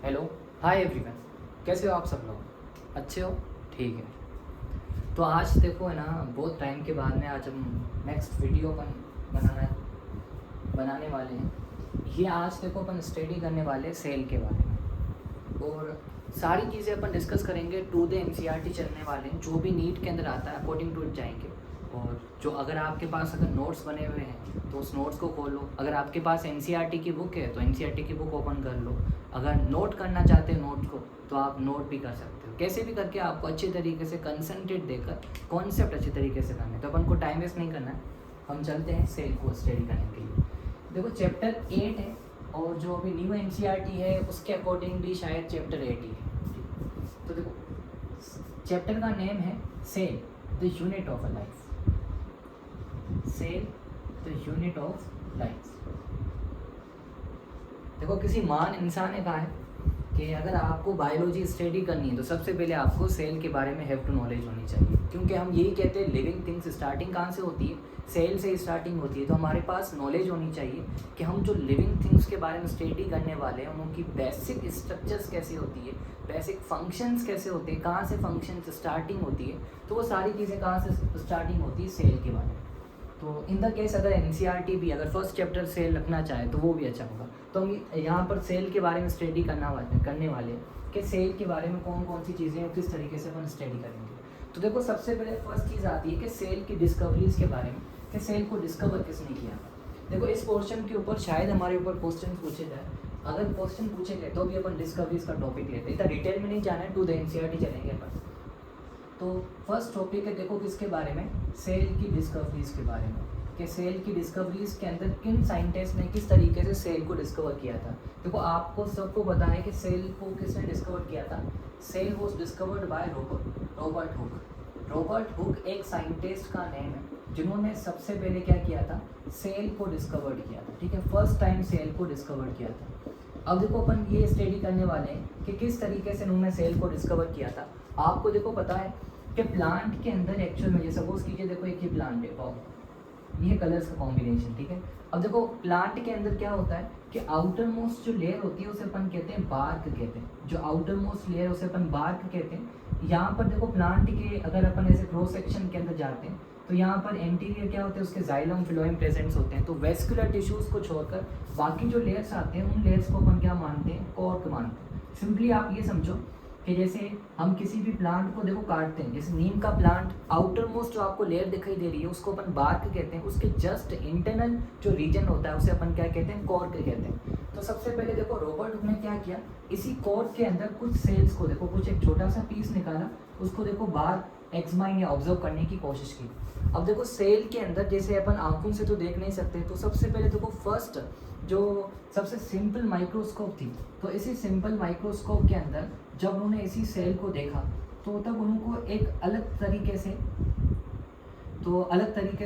Hello, hi everyone. कैसे हो आप सब लोग? अच्छे हो? ठीक है। तो आज देखो है ना, बहुत टाइम के बाद में आज हम नेक्स्ट वीडियो बनाने वाले हैं। ये आज देखो अपन स्टडी करने वाले हैं सेल के बारे में, और सारी चीज़ें अपन डिस्कस करेंगे। टू द एनसीईआरटी चलने वाले हैं, जो भी नीट के अंदर आता है अकॉर्डिंग टू इट जाएंगे। और जो अगर आपके पास अगर नोट्स बने हुए हैं तो उस नोट्स को खोलो। अगर आपके पास एनसीईआरटी की बुक है तो एनसीईआरटी की बुक ओपन कर लो। अगर नोट करना चाहते हैं नोट को तो आप नोट भी कर सकते हो। कैसे भी करके आपको अच्छे तरीके से कंसंट्रेट देकर कॉन्सेप्ट अच्छे तरीके से करना है। तो अपन को टाइम वेस्ट नहीं करना है, हम चलते हैं सेल को स्टडी करने के लिए। देखो चैप्टर 8 है, और जो अभी न्यू एनसीईआरटी है उसके अकॉर्डिंग भी शायद चैप्टर 8 ही है। तो देखो चैप्टर का नेम है cell the unit of a life. Cell the unit of life. देखो किसी महान इंसान ने कहा है कि अगर आपको बायोलॉजी स्टडी करनी है तो सबसे पहले आपको सेल के बारे में हैव टू नॉलेज होनी चाहिए। क्योंकि हम यही कहते हैं लिविंग थिंग्स स्टार्टिंग कहाँ से होती है? सेल से स्टार्टिंग होती है। तो हमारे पास नॉलेज होनी चाहिए कि हम जो लिविंग थिंग्स के बारे में स्टडी करने वाले हैं उनकी बेसिक स्ट्रक्चर्स कैसी होती है, बेसिक फंक्शंस कैसे होते हैं, कहाँ से फंक्शंस स्टार्टिंग होती है। तो वो सारी चीज़ें कहाँ से स्टार्टिंग होती है? सेल के बारे में। तो इन द केस अगर एनसीईआरटी भी अगर फर्स्ट चैप्टर सेल रखना चाहे तो वो भी अच्छा होगा। तो हम यहाँ पर सेल के बारे में स्टडी करने वाले हैं कि सेल के बारे में कौन कौन सी चीज़ें हैं, किस तरीके से अपन स्टडी करेंगे। तो देखो सबसे पहले फर्स्ट चीज़ आती है कि सेल की डिस्कवरीज के बारे में, कि सेल को डिस्कवर किसने किया था। देखो इस पोर्शन के ऊपर शायद हमारे ऊपर क्वेश्चन पूछे जाए। अगर क्वेश्चन पूछे गए तो भी अपन डिस्कवरीज का टॉपिक लेते हैं। इतना डिटेल में नहीं जाना है, टू द एनसीईआरटी चलेंगे अपन। तो फर्स्ट टॉपिक है देखो किसके बारे में? सेल की डिस्कवरीज के बारे में, कि सेल की डिस्कवरीज के अंदर किन साइंटिस्ट ने किस तरीके से सेल को डिस्कवर किया था। देखो आपको सबको पता है कि सेल को किसने डिस्कवर किया था। Cell was discovered by Robert Hooke. Robert Hooke एक साइंटिस्ट का नेम है जिन्होंने सबसे पहले क्या किया था? सेल को डिस्कवर्ड किया था। ठीक है, फर्स्ट टाइम सेल को डिस्कवर किया था। अब देखो अपन ये स्टडी करने वाले हैं कि किस तरीके से उन्होंने सेल को डिस्कवर किया था। आपको देखो पता है कि प्लांट के अंदर एक्चुअल में, सपोज कीजिए देखो एक ही प्लांट है, वाओ ये कलर्स का कॉम्बिनेशन। ठीक है, अब देखो प्लांट के अंदर क्या होता है कि आउटर मोस्ट जो लेयर होती है उसे अपन कहते हैं बार्क कहते हैं। जो आउटर मोस्ट लेयर उसे अपन बार्क कहते हैं। यहाँ पर देखो प्लांट के अगर अपन ऐसे क्रॉस सेक्शन के अंदर जाते हैं तो यहाँ पर एंटीरियर क्या होते हैं, उसके जाइलम फिलोएम प्रेजेंट्स होते हैं। तो वेस्कुलर टिश्यूज को छोड़कर बाकी जो लेयर्स आते हैं उन लेयर्स को अपन क्या मानते हैं? कॉर्क मानते हैं। सिंपली आप ये समझो कि जैसे हम किसी भी प्लांट को देखो काटते हैं, जैसे नीम का प्लांट आउटर मोस्ट जो आपको लेयर दिखाई दे रही है उसको अपन बार्क कहते हैं। उसके जस्ट इंटरनल जो रीजन होता है उसे अपन क्या कहते हैं? कॉर्क कहते हैं। तो सबसे पहले देखो रॉबर्ट हुक ने क्या किया, इसी कॉर्क के अंदर कुछ सेल्स को देखो, कुछ एक छोटा सा पीस निकाला, उसको देखो बाहर एक्समाइन या ऑब्जर्व करने की कोशिश की। अब देखो सेल के अंदर जैसे अपन आंखों से तो देख नहीं सकते, तो सबसे पहले देखो फर्स्ट जो सबसे सिंपल माइक्रोस्कोप थी, तो इसी सिंपल माइक्रोस्कोप के अंदर जब उन्होंने इसी सेल को देखा तो तब उनको एक अलग तरीके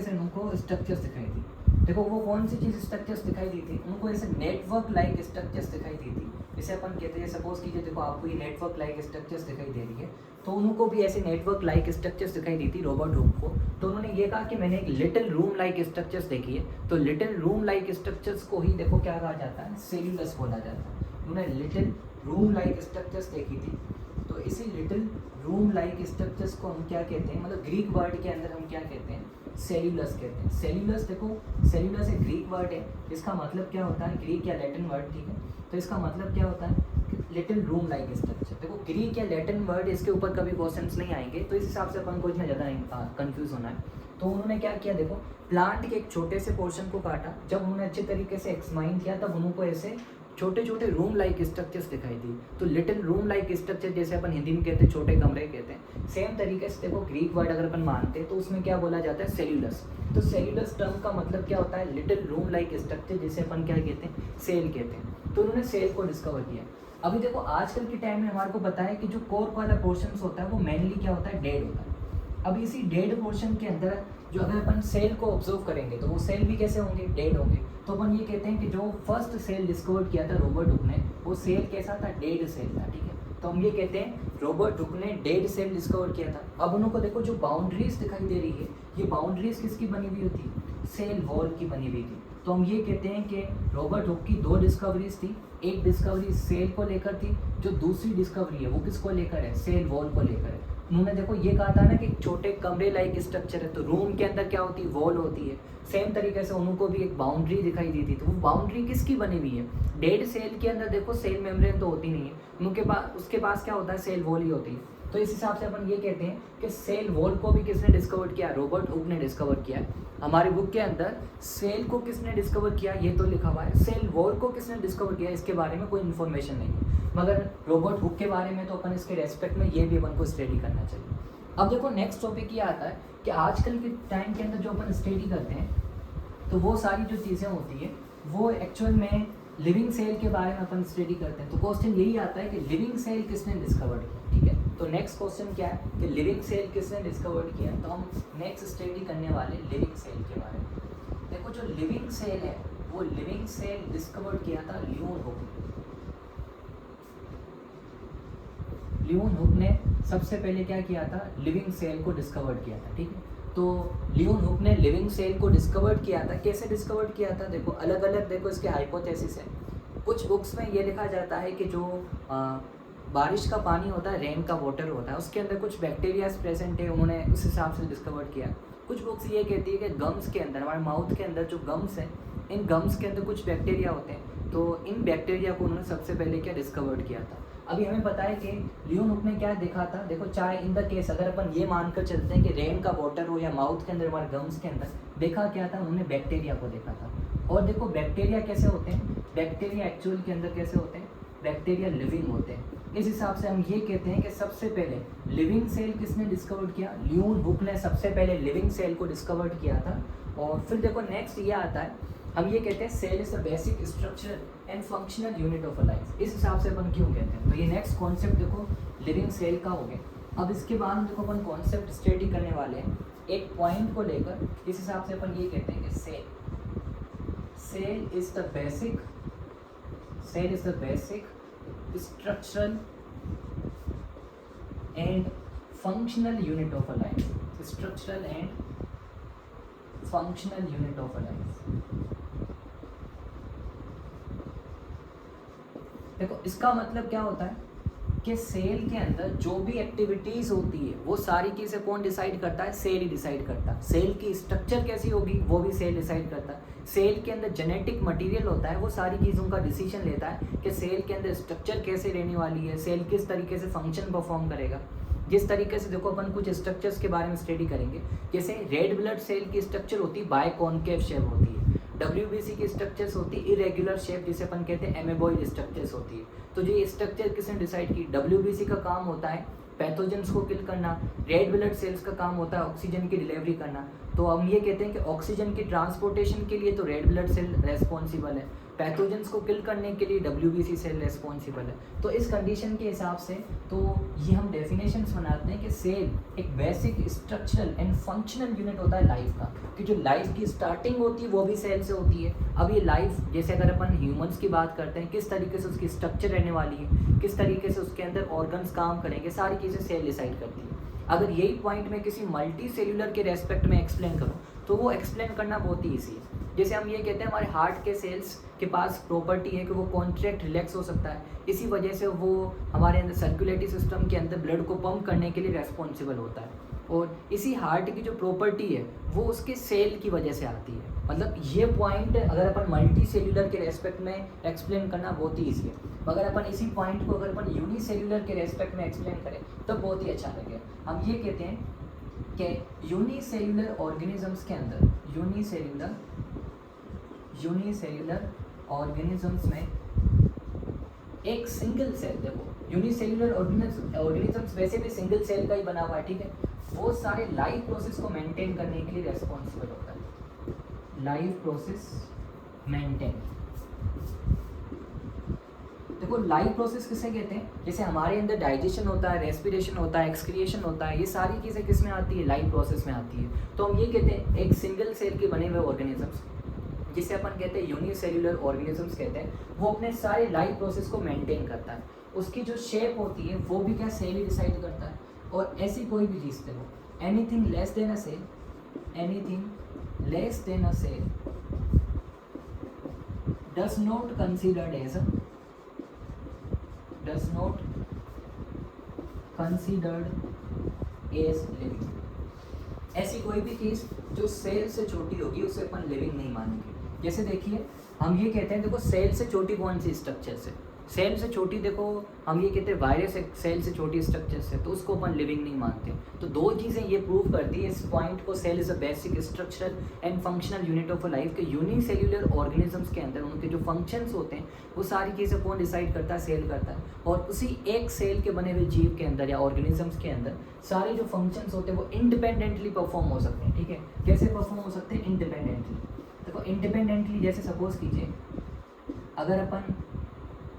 से उनको स्ट्रक्चर्स दिखाई दी। देखो वो कौन सी चीज़ स्ट्रक्चर्स दिखाई दी थी? उनको ऐसे नेटवर्क लाइक स्ट्रक्चर्स दिखाई दी थी। इसे अपन कहते हैं, सपोज कीजिए देखो आपको ये नेटवर्क लाइक स्ट्रक्चर्स दिखाई दे रही है, तो उनको भी ऐसे नेटवर्क लाइक स्ट्रक्चर्स दिखाई दी थी रॉबर्ट हुक को। तो उन्होंने ये कहा कि मैंने एक लिटिल रूम लाइक स्ट्रक्चर्स देखी है। तो लिटिल रूम लाइक स्ट्रक्चर्स को ही देखो क्या कहा जाता है? सेल्यूलस बोला जाता है। उन्होंने लिटिल रूम लाइक स्ट्रक्चर्स देखी थी। तो इसी लिटिल रूम लाइक स्ट्रक्चर्स को हम क्या कहते हैं? मतलब ग्रीक वर्ड के अंदर हम क्या कहते हैं? सेल्यूलस कहते हैं। सेल्यूलस देखो, सेल्यूलस एक ग्रीक वर्ड है, इसका मतलब क्या होता है? ग्रीक या लैटिन वर्ड। ठीक है, तो इसका मतलब क्या होता है? Little room like structure. देखो ग्रीक या लैटिन वर्ड, इसके ऊपर कभी क्वेश्चंस नहीं आएंगे, तो इस हिसाब से अपन को इतना ज़्यादा कंफ्यूज होना है। तो उन्होंने क्या किया, देखो प्लांट के एक छोटे से पोर्शन को काटा, जब उन्होंने अच्छे तरीके से एक्समाइन किया तब उनको ऐसे छोटे छोटे रूम लाइक स्ट्रक्चर्स दिखाई दी। तो लिटिल रूम लाइक स्ट्रक्चर जैसे अपन हिंदी में कहते हैं छोटे कमरे कहते हैं, सेम तरीके से देखो ग्रीक वर्ड अगर अपन मानते हैं तो उसमें क्या बोला जाता है? सेल्यूलस। तो सेल्यूलस टर्म का मतलब क्या होता है? लिटिल रूम लाइक स्ट्रक्चर, जिसे अपन क्या कहते हैं? सेल कहते हैं। तो उन्होंने सेल को डिस्कवर किया। अभी देखो आजकल के टाइम में हमारे को पता है कि जो कॉर्क वाला पोर्शन होता है वो मेनली क्या होता है? डेड होता है। अब इसी डेड पोर्शन के अंदर जो अगर अपन सेल को ऑब्जर्व करेंगे तो वो सेल भी कैसे होंगे? डेड होंगे। तो अपन ये कहते हैं कि जो फर्स्ट सेल डिस्कवर किया था रॉबर्ट हुक ने, वो सेल कैसा था? डेड सेल था। ठीक है, तो हम ये कहते हैं रॉबर्ट हुक ने डेड सेल डिस्कवर किया था। अब उनको देखो जो बाउंड्रीज दिखाई दे रही है, ये बाउंड्रीज किसकी बनी हुई थी? सेल वॉल की बनी हुई थी। तो हम ये कहते हैं कि रॉबर्ट हुक की 2 डिस्कवरीज थी। एक डिस्कवरी सेल को लेकर थी, जो दूसरी डिस्कवरी है वो किसको लेकर है, सेल वॉल को लेकर है। उन्होंने देखो ये कहा था ना कि छोटे कमरे लाइक स्ट्रक्चर है, तो रूम के अंदर क्या होती है, वॉल होती है। सेम तरीके से उनको भी एक बाउंड्री दिखाई दी थी, तो वो बाउंड्री किसकी बनी हुई है, डेड सेल के अंदर देखो सेल मेम्ब्रेन तो होती नहीं है, उनके पास उसके पास क्या होता है, सेल वॉल ही होती है। तो इस हिसाब से अपन ये कहते हैं कि सेल वॉल को भी किसने डिस्कवर किया, रॉबर्ट हुक ने डिस्कवर किया है। हमारे बुक के अंदर सेल को किसने डिस्कवर किया ये तो लिखा हुआ है, सेल वॉल को किसने डिस्कवर किया इसके बारे में कोई इन्फॉर्मेशन नहीं है, मगर रॉबर्ट हुक के बारे में तो अपन इसके रेस्पेक्ट में ये भी अपन को स्टडी करना चाहिए। अब देखो नेक्स्ट टॉपिक ये आता है कि आजकल के टाइम के अंदर जो अपन स्टडी करते हैं तो वो सारी जो चीज़ें होती है वो एक्चुअल में लिविंग सेल के बारे में अपन स्टडी करते हैं। तो क्वेश्चन यही आता है कि लिविंग सेल किसने डिस्कवर किया, ठीक है। तो नेक्स्ट क्वेश्चन क्या है कि लिविंग सेल किसने डिस्कवर किया, तो हम नेक्स्ट स्टडी करने वाले लिविंग सेल के बारे में। देखो जो लिविंग सेल है वो लिविंग सेल डिस्कवर किया था लियोन हुक ने। लियोन हुक ने सबसे पहले क्या किया था, लिविंग सेल को डिस्कवर किया था, ठीक है। तो लियोन हुक ने लिविंग सेल को डिस्कवर किया था, कैसे डिस्कवर किया था, देखो अलग अलग देखो इसके हाइपोथेसिस है। कुछ बुक्स में ये लिखा जाता है कि जो बारिश का पानी होता है, रेन का वाटर होता है, उसके अंदर कुछ बैक्टीरियाज प्रेजेंट है, उन्होंने उस हिसाब से डिस्कवर किया। कुछ बुक्स ये कहती है कि गम्स के अंदर, हमारे माउथ के अंदर जो गम्स हैं, इन गम्स के अंदर कुछ बैक्टीरिया होते हैं, तो इन बैक्टीरिया को उन्होंने सबसे पहले क्या डिस्कवर किया था। अभी हमें पता है कि लियोन हुक ने क्या देखा था, देखो चाहे इन द केस अगर अपन ये मानकर चलते हैं कि रेन का वाटर हो या माउथ के अंदर, हमारे गम्स के अंदर देखा क्या था, उन्होंने बैक्टीरिया को देखा था। और देखो बैक्टीरिया कैसे होते हैं, बैक्टीरिया एक्चुअल के अंदर कैसे होते हैं, बैक्टीरिया लिविंग होते हैं। इस हिसाब से हम ये कहते हैं कि सबसे पहले लिविंग सेल किसने डिस्कवर किया, लियोन हुक ने सबसे पहले लिविंग सेल को डिस्कवर किया था। और फिर देखो नेक्स्ट ये आता है, हम ये कहते हैं cell is the basic structure and functional unit of a life. इस हिसाब से अपन क्यों कहते हैं, तो ये नेक्स्ट कॉन्सेप्ट देखो लिविंग सेल का हो गया। अब इसके बाद देखो अपन कॉन्सेप्ट स्टडी करने वाले हैं एक पॉइंट को लेकर। इस हिसाब से अपन ये कहते हैं कि cell is the basic structural and functional unit of a life, structural and functional unit of a life. देखो इसका मतलब क्या होता है कि सेल के अंदर जो भी एक्टिविटीज़ होती है वो सारी चीज़ें कौन डिसाइड करता है, सेल ही डिसाइड करता है। सेल की स्ट्रक्चर कैसी होगी वो भी सेल डिसाइड करता है। सेल के अंदर जेनेटिक मटेरियल होता है, वो सारी चीज़ों का डिसीजन लेता है कि सेल के अंदर स्ट्रक्चर कैसे रहने वाली है, सेल किस तरीके से फंक्शन परफॉर्म करेगा। जिस तरीके से देखो अपन कुछ स्ट्रक्चर्स के बारे में स्टडी करेंगे, जैसे रेड ब्लड सेल की स्ट्रक्चर होती है बायकॉन्केव शेप होती है, WBC की स्ट्रक्चर्स होती है इरेगुलर शेप जिसे अपन कहते हैं एमेबॉइड स्ट्रक्चर्स होती है। तो ये स्ट्रक्चर किसने डिसाइड की, WBC का काम होता है पैथोजेंस को किल करना, रेड ब्लड सेल्स का काम होता है ऑक्सीजन की डिलीवरी करना। तो हम ये कहते हैं कि ऑक्सीजन की ट्रांसपोर्टेशन के लिए तो रेड ब्लड सेल रेस्पॉन्सिबल है, पैथोजेंस को किल करने के लिए WBC सेल रेस्पॉन्सिबल है। तो इस कंडीशन के हिसाब से तो ये हम डेफिनेशंस बनाते हैं कि सेल एक basic structural and functional unit होता है लाइफ का, कि जो लाइफ की स्टार्टिंग होती है वो भी सेल से होती है। अब ये लाइफ जैसे अगर अपन ह्यूमंस की बात करते हैं, किस तरीके से उसकी स्ट्रक्चर रहने वाली है, किस तरीके से उसके अंदर ऑर्गन्स काम करेंगे, सारी चीज़ें सेल डिसाइड करती है। अगर यही पॉइंट में किसी मल्टी सेल्यूलर के रेस्पेक्ट में एक्सप्लेन करूँ तो वो एक्सप्लेन करना बहुत ही ईजी है। जैसे हम ये कहते हैं हमारे हार्ट के सेल्स के पास प्रॉपर्टी है कि वो कॉन्ट्रैक्ट रिलैक्स हो सकता है, इसी वजह से वो हमारे अंदर सर्कुलेटरी सिस्टम के अंदर ब्लड को पंप करने के लिए रेस्पॉन्सिबल होता है। और इसी हार्ट की जो प्रॉपर्टी है वो उसके सेल की वजह से आती है। मतलब ये पॉइंट अगर अपन मल्टी सेल्यूलर के रेस्पेक्ट में एक्सप्लेन करना बहुत ही ईजी है, मगर अपन इसी पॉइंट को अगर अपन यूनिसेल्यूलर के रेस्पेक्ट में एक्सप्लेन करें तो बहुत ही अच्छा लगेगा। हम ये कहते हैं कि यूनिसेल्यूलर ऑर्गेनिजम्स के अंदर यूनिसेल्यूलर ऑर्गेनिजम्स में एक सिंगल सेल, देखो यूनिसेल्यूलर ऑर्गेनिजम्स वैसे भी सिंगल सेल का ही बना हुआ है, ठीक है, वो सारे लाइफ प्रोसेस को मेंटेन करने के लिए रेस्पॉन्सिबल होता है। लाइफ प्रोसेस मेंटेन, देखो लाइफ प्रोसेस किसे कहते हैं, जैसे हमारे अंदर डाइजेशन होता है, रेस्पिरेशन होता है, एक्सक्रिएशन होता है, ये सारी चीज़ें किस में आती है, लाइफ प्रोसेस में आती है। तो हम ये कहते हैं एक सिंगल सेल के बने हुए ऑर्गेनिजम्स जिसे अपन कहते हैं यूनिसेल्यूलर ऑर्गेनिजम्स कहते हैं, वो अपने सारे लाइफ प्रोसेस को मेंटेन करता है। उसकी जो शेप होती है वो भी क्या सेल ही डिसाइड करता है। और ऐसी कोई भी चीज़ देखो anything less than a cell does not considered as living. ऐसी कोई भी चीज़ जो सेल से छोटी होगी उसे अपन लिविंग नहीं मानेंगे। जैसे देखिए हम ये कहते हैं, देखो सेल से छोटी कौन सी स्ट्रक्चर से, सेल से छोटी, देखो हम ये कहते हैं वायरस एक सेल से छोटी स्ट्रक्चर से, तो उसको अपन लिविंग नहीं मानते। तो दो चीज़ें ये प्रूव करती है इस पॉइंट को, cell is a basic structural and functional unit of a life के यूनिसेल्युलर ऑर्गेनिजम्स के अंदर उनके जो फंक्शंस होते हैं वो सारी चीज़ें कौन डिसाइड करता है, सेल करता है। और उसी एक सेल के बने हुए जीव के अंदर या ऑर्गेनिजम्स के अंदर सारे जो फंक्शंस होते हैं वो इंडिपेंडेंटली परफॉर्म हो सकते हैं। ठीक है, कैसे परफॉर्म हो सकते हैं? इंडिपेंडेंटली। देखो इंडिपेंडेंटली जैसे सपोज कीजिए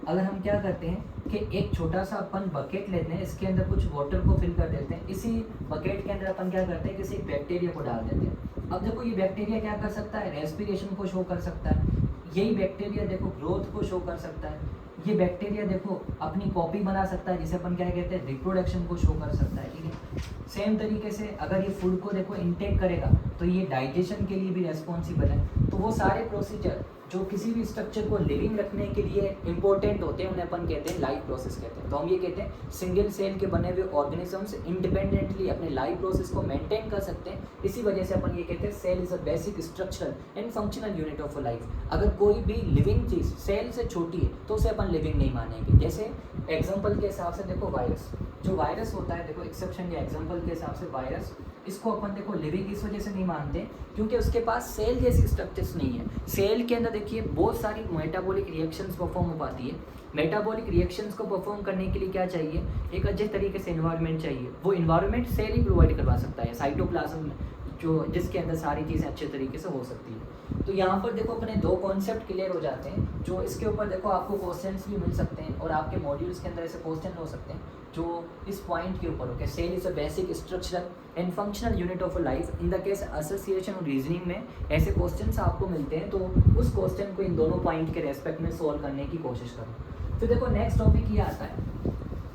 अगर हम क्या करते हैं कि एक छोटा सा अपन बकेट लेते हैं, इसके अंदर कुछ वाटर को फिल कर देते हैं, इसी बकेट के अंदर अपन क्या करते हैं, किसी बैक्टीरिया को डाल देते हैं। अब देखो ये बैक्टीरिया क्या कर सकता है, रेस्पिरेशन को शो कर सकता है, यही बैक्टीरिया देखो ग्रोथ को शो कर सकता है, ये बैक्टीरिया देखो अपनी कॉपी बना सकता है जिसे अपन क्या कहते हैं, रिप्रोडक्शन को शो कर सकता है। ठीक है, सेम तरीके से अगर ये फूड को देखो इनटेक करेगा तो ये डाइजेशन के लिए भी रेस्पॉन्सिबल है। तो वो सारे प्रोसीजर जो किसी भी स्ट्रक्चर को लिविंग रखने के लिए इंपॉर्टेंट होते हैं उन्हें अपन कहते हैं लाइफ प्रोसेस कहते हैं। तो हम ये कहते हैं सिंगल सेल के बने हुए ऑर्गेनिजम्स इंडिपेंडेंटली अपने लाइफ प्रोसेस को मेंटेन कर सकते हैं। इसी वजह से अपन ये कहते हैं cell is a basic structural and functional unit of a life. अगर कोई भी लिविंग चीज़ सेल से छोटी है तो उसे अपन लिविंग नहीं मानेंगे। जैसे एग्जाम्पल के हिसाब से देखो वायरस, जो वायरस होता है, देखो एक्सेप्शन या एग्जाम्पल के हिसाब से वायरस, इसको अपन देखो लिविंग इस वजह से नहीं मानते क्योंकि उसके पास सेल जैसी स्ट्रक्चर्स नहीं है। सेल के अंदर देखिए बहुत सारी मेटाबॉलिक रिएक्शंस परफॉर्म हो पाती है। मेटाबॉलिक रिएक्शंस को परफॉर्म करने के लिए क्या चाहिए, एक अच्छे तरीके से इन्वायरमेंट चाहिए। वो इन्वायरमेंट सेल ही प्रोवाइड करवा सकता है, साइटोप्लाज्म में जो जिसके अंदर सारी चीज़ें अच्छे तरीके से हो सकती है। तो यहाँ पर देखो अपने दो कॉन्सेप्ट क्लियर हो जाते हैं, जो इसके ऊपर देखो आपको क्वेश्चंस भी मिल सकते हैं और आपके मॉड्यूल्स के अंदर ऐसे क्वेश्चन हो सकते हैं जो इस पॉइंट के ऊपर हो कि cell is a basic structural and functional unit of a life. In the case association और रीजनिंग में ऐसे क्वेश्चंस आपको मिलते हैं, तो उस क्वेश्चन को इन दोनों पॉइंट के रेस्पेक्ट में सोल्व करने की कोशिश करो। फिर देखो नेक्स्ट टॉपिक ये आता है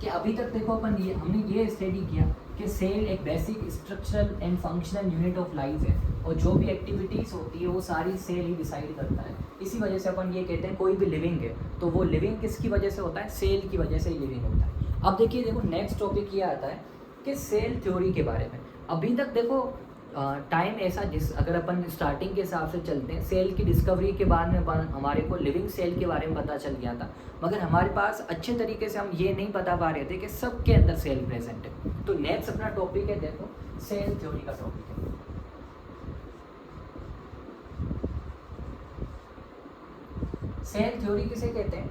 कि अभी तक देखो हमने ये स्टडी किया कि सेल एक basic structural and functional unit of life है और जो भी एक्टिविटीज़ होती है वो सारी सेल ही डिसाइड करता है। इसी वजह से अपन ये कहते हैं कोई भी लिविंग है तो वो लिविंग किसकी वजह से होता है, सेल की वजह से ही लिविंग होता है। अब देखिए देखो नेक्स्ट टॉपिक ये आता है कि सेल थ्योरी के बारे में। अभी तक देखो टाइम ऐसा अगर अपन स्टार्टिंग के हिसाब से चलते हैं, सेल की डिस्कवरी के बाद में हमारे को लिविंग सेल के बारे में पता चल गया था, मगर हमारे पास अच्छे तरीके से हम ये नहीं बता पा रहे थे कि सबके अंदर सेल प्रेजेंट है। तो नेक्स्ट अपना टॉपिक है देखो सेल थ्योरी का टॉपिक है। सेल थ्योरी किसे कहते हैं?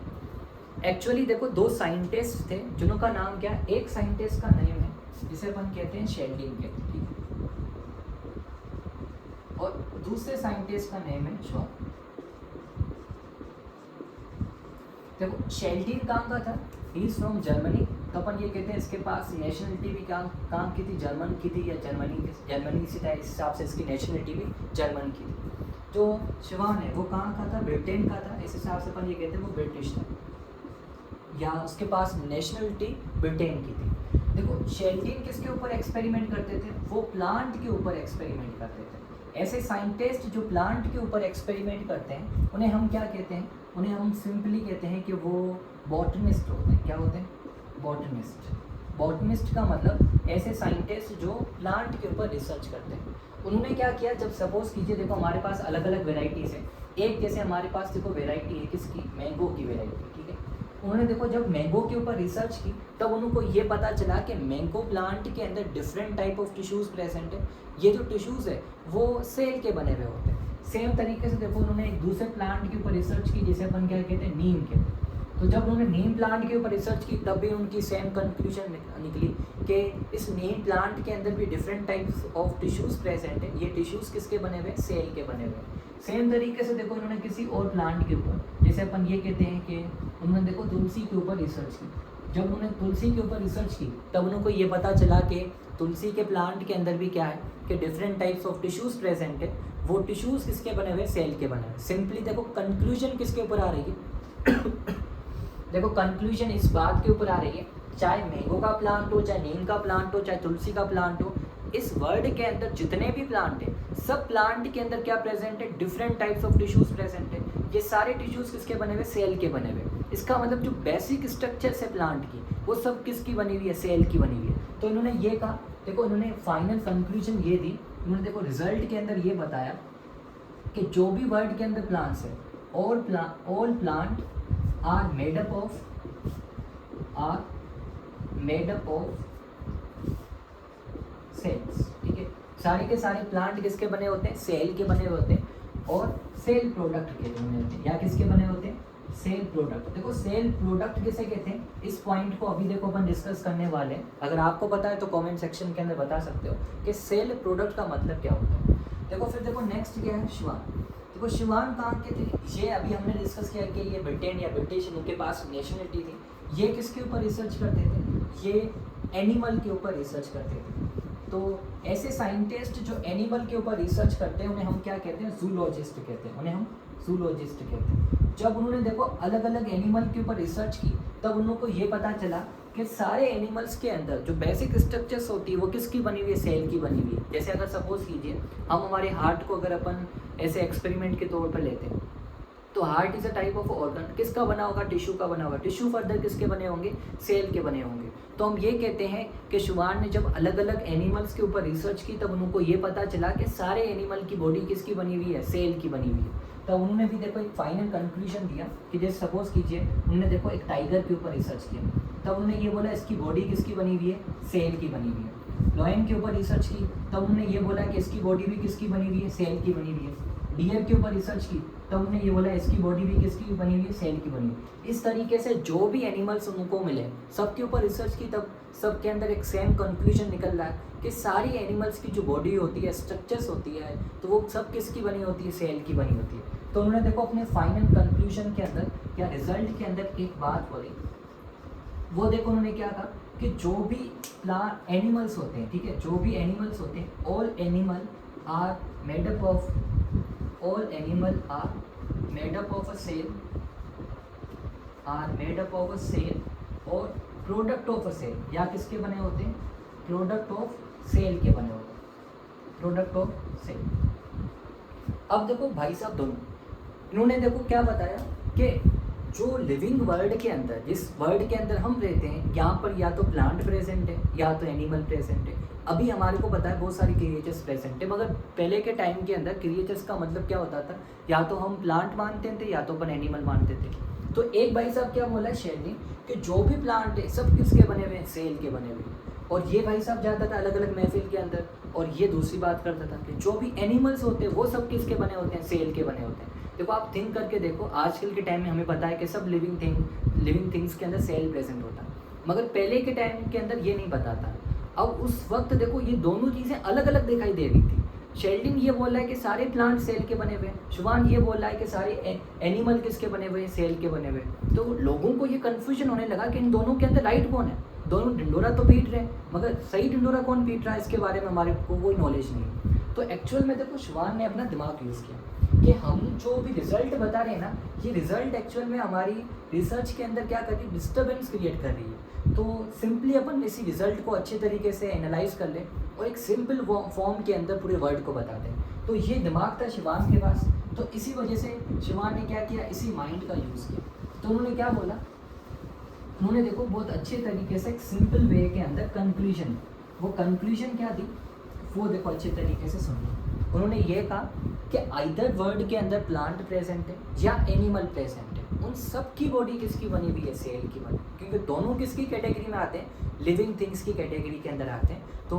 एक्चुअली देखो दो साइंटिस्ट थे जिनका नाम क्या, एक साइंटिस्ट का नेम है जिसे अपन कहते हैं शेल्डिंग कहते हैं, ठीक है, और दूसरे साइंटिस्ट का नेम है श्वाब। देखो शेल्डिंग कहाँ का था, ही इज फ्रॉम जर्मनी, तो अपन ये कहते हैं इसके पास नेशनलिटी भी कहाँ की थी, जर्मन की थी या जर्मनी से था, इस हिसाब से इसकी नेशनलिटी भी जर्मन की थी। जो शिवान है वो कहाँ का था, ब्रिटेन का था, इस हिसाब से अपन ये कहते हैं वो ब्रिटिश था या उसके पास नेशनलिटी ब्रिटेन की थी। देखो शेल्डिंग किसके ऊपर एक्सपेरिमेंट करते थे, वो प्लांट के ऊपर एक्सपेरिमेंट करते थे। ऐसे साइंटिस्ट जो प्लांट के ऊपर एक्सपेरिमेंट करते हैं उन्हें हम क्या कहते हैं, उन्हें हम सिंपली कहते हैं कि वो बॉटनिस्ट होते हैं। क्या होते हैं? बॉटनिस्ट। बॉटनिस्ट का मतलब ऐसे साइंटिस्ट जो प्लांट के ऊपर रिसर्च करते हैं। उन्होंने क्या किया, जब सपोज कीजिए देखो हमारे पास अलग अलग वेराइटीज़ हैं, एक जैसे हमारे पास देखो वेराइटी है किसकी, मैंगो की वेराइटी, ठीक है। उन्होंने देखो जब मैंगो के ऊपर रिसर्च की तब उनको ये पता चला कि मैंगो प्लांट के अंदर different type of tissues present है। ये जो टिश्यूज़ है वो सेल के बने हुए होते हैं। सेम तरीके से देखो उन्होंने एक दूसरे प्लांट के ऊपर रिसर्च की जिसे अपन क्या कहते हैं, नीम के। तो जब उन्होंने नीम प्लांट के ऊपर रिसर्च की तब भी उनकी सेम कंक्लूजन निकली कि इस नीम प्लांट के अंदर भी different types of tissues present है। ये टिश्यूज़ किसके बने हुए हैं, सेल के बने हुए हैं। सेम तरीके से देखो उन्होंने किसी और प्लांट के ऊपर, जैसे अपन ये कहते हैं कि उन्होंने देखो तुलसी के ऊपर रिसर्च की। जब उन्होंने तुलसी के ऊपर रिसर्च की तब उनको ये पता चला कि तुलसी के प्लांट के अंदर भी क्या है कि different types of tissues present है। वो टिश्यूज़ किसके बने हुए, सेल के बने हुए। सिंपली देखो कंक्लूजन किसके ऊपर आ रही है देखो कंक्लूजन इस बात के ऊपर आ रही है, चाहे मैंगो का प्लांट हो, चाहे नीम का प्लांट हो, चाहे तुलसी का प्लांट हो, इस वर्ल्ड के अंदर जितने भी प्लांट हैं सब प्लांट के अंदर क्या प्रेजेंट है, different types of tissues present है। ये सारे टिश्यूज़ किसके बने हुए, सेल के बने हुए। इसका मतलब जो बेसिक स्ट्रक्चर्स है प्लांट की वो सब किसकी बनी हुई है, सेल की बनी हुई है। तो इन्होंने ये कहा, देखो इन्होंने फाइनल कंक्लूजन ये दी, इन्होंने देखो रिजल्ट के अंदर ये बताया कि जो भी वर्ल्ड के अंदर प्लांट्स है, all plant are made up of cells, ठीक है। सारे के सारे प्लांट किसके बने होते हैं, सेल के बने हुए होते हैं, और सेल प्रोडक्ट के बने होते हैं, या किसके बने होते हैं, सेल प्रोडक्ट। देखो सेल प्रोडक्ट किसे कहते हैं, इस पॉइंट को अभी देखो अपन डिस्कस करने वाले हैं। अगर आपको पता है तो कमेंट सेक्शन के अंदर बता सकते हो कि सेल प्रोडक्ट का मतलब क्या होता है। देखो फिर देखो नेक्स्ट क्या है, शिवान। देखो शिवान कहाँ के थे, ये अभी हमने डिस्कस किया कि ये ब्रिटेन या ब्रिटिश, उनके पास नेशनलिटी थी। ये किसके ऊपर रिसर्च करते थे, ये एनिमल के ऊपर रिसर्च करते थे। तो ऐसे साइंटिस्ट जो एनिमल के ऊपर रिसर्च करते हैं उन्हें हम क्या कहते हैं, जूलॉजिस्ट कहते हैं, उन्हें हम जूलॉजिस्ट कहते हैं। जब उन्होंने देखो अलग अलग एनिमल के ऊपर रिसर्च की, तब उनको ये पता चला कि सारे एनिमल्स के अंदर जो बेसिक स्ट्रक्चर्स होती है वो किसकी बनी हुई है, सेल की बनी हुई है। जैसे अगर सपोज कीजिए हम हमारे हार्ट को अगर अपन ऐसे एक्सपेरिमेंट के तौर पर लेते हैं, तो heart is a type of organ, किसका बना होगा, टिश्यू का बना होगा। टिश्यू फर्दर किसके बने होंगे, सेल के बने होंगे। तो हम ये कहते हैं कि शुवान ने जब अलग अलग एनिमल्स के ऊपर रिसर्च की, तब उनको ये पता चला कि सारे एनिमल की बॉडी किसकी बनी हुई है, सेल की बनी हुई है। तब उन्होंने भी देखो एक फाइनल कंक्लूजन दिया कि जैसे सपोज कीजिए उन्होंने देखो एक टाइगर के ऊपर रिसर्च किया, तब उन्होंने ये बोला इसकी बॉडी किसकी बनी हुई है, सेल की बनी हुई है। लॉयन के ऊपर रिसर्च की, तब उन्होंने ये बोला कि इसकी बॉडी भी किसकी बनी हुई है, सेल की बनी हुई है। डियर के ऊपर रिसर्च की, तब उन्होंने ये बोला इसकी बॉडी भी किसकी बनी हुई है, सेल की बनी हुई है। इस तरीके से जो भी एनिमल्स उनको मिले सबके ऊपर रिसर्च की, तब सबके अंदर एक सेम कंक्लूजन निकल रहा है कि सारी एनिमल्स की जो बॉडी होती है, स्ट्रक्चर्स होती है, तो वो सब किसकी बनी होती है, सेल की बनी होती है। तो उन्होंने देखो अपने फाइनल कंक्लूजन के अंदर या रिजल्ट के अंदर एक बात बोली, वो देखो उन्होंने क्या कहा कि जो भी एनिमल्स होते हैं, ठीक है, जो भी एनिमल्स होते हैं, all animal are made up of a cell, और प्रोडक्ट ऑफ अ सेल, या किसके बने होते हैं, प्रोडक्ट ऑफ सेल के बने होते हैं, प्रोडक्ट ऑफ सेल। अब देखो भाई साहब दोनों, इन्होंने देखो क्या बताया कि जो लिविंग वर्ल्ड के अंदर, जिस वर्ल्ड के अंदर हम रहते हैं, यहाँ पर या तो प्लांट प्रेजेंट है या तो एनिमल प्रेजेंट है। अभी हमारे को पता है बहुत सारी क्रिएचर्स प्रेजेंट है, मगर पहले के टाइम के अंदर क्रिएचर्स का मतलब क्या होता था, या तो हम प्लांट मानते थे या तो अपन एनिमल मानते थे। तो एक भाई साहब क्या बोला है शेर ने कि जो भी प्लांट है सब किसके बने हुए हैं, सेल के बने हुए हैं। और ये भाई साहब जाता था अलग अलग महफिल के अंदर और ये दूसरी बात करता था कि जो भी एनिमल्स होते हैं वो सब किसके बने होते हैं, सेल के बने होते हैं। देखो आप थिंक करके देखो, आजकल के टाइम में हमें पता है कि सब लिविंग थिंग्स के अंदर सेल प्रेजेंट होता है, मगर पहले के टाइम के अंदर ये नहीं पता था। अब उस वक्त देखो ये दोनों चीज़ें अलग अलग दिखाई दे रही थी। शेल्डिन ये बोल रहा है कि सारे प्लांट सेल के बने हुए हैं, शुभान ये बोल रहा है कि सारे एनिमल किसके बने हुए हैं, सेल के बने हुए हैं। तो लोगों को ये कन्फ्यूजन होने लगा कि इन दोनों के अंदर राइट कौन है। दोनों ढिंडोरा तो पीट रहे हैं, मगर सही ढिंडोरा कौन पीट रहा है इसके बारे में हमारे को कोई नॉलेज नहीं। तो एक्चुअल में देखो शुभान ने अपना दिमाग यूज़ किया कि हम जो भी रिजल्ट बता रहे हैं ना, ये रिजल्ट एक्चुअल में हमारी रिसर्च के अंदर क्या कर रही है, डिस्टर्बेंस क्रिएट कर रही है। तो सिंपली अपन इसी रिजल्ट को अच्छे तरीके से एनालाइज कर लें और एक सिंपल फॉर्म के अंदर पूरे वर्ड को बता दें। तो ये दिमाग था शिवान के पास, तो इसी वजह से शिवान ने क्या किया, इसी माइंड का यूज़ किया। तो उन्होंने क्या बोला, उन्होंने देखो बहुत अच्छे तरीके से एक सिंपल वे के अंदर कंक्लूजन, वो कंक्लूजन क्या दी वो देखो अच्छे तरीके से सुनिए। उन्होंने ये कहा कि आइदर वर्ड के अंदर प्लांट प्रेजेंट है या एनिमल प्रेजेंट है, उन सब की बॉडी किसकी बनी हुई है, सेल की बनी, क्योंकि दोनों किसकी कैटेगरी में आते हैं, लिविंग थिंग्स की कैटेगरी के अंदर आते हैं। तो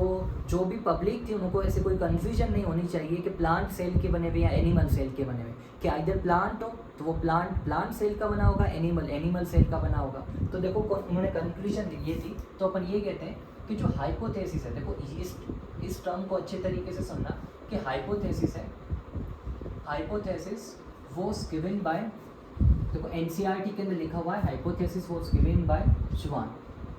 जो भी पब्लिक थी उनको ऐसे कोई कन्फ्यूजन नहीं होनी चाहिए कि प्लांट सेल के बने हुए या एनिमल सेल के बने हुए, कि आइदर प्लांट हो तो वो प्लांट सेल का बना होगा, एनिमल सेल का बना होगा। तो देखो उन्होंने कंक्लूजन दी ये थी। तो अपन ये कहते हैं कि जो हाइपोथेसिस है, देखो इस टर्म को अच्छे तरीके से सुनना कि हाइपोथेसिस है, हाइपोथेसिस वॉज गिवन बाय, देखो एनसीईआरटी के अंदर लिखा हुआ है हाइपोथेसिस वॉज गिवन बाय शुभान।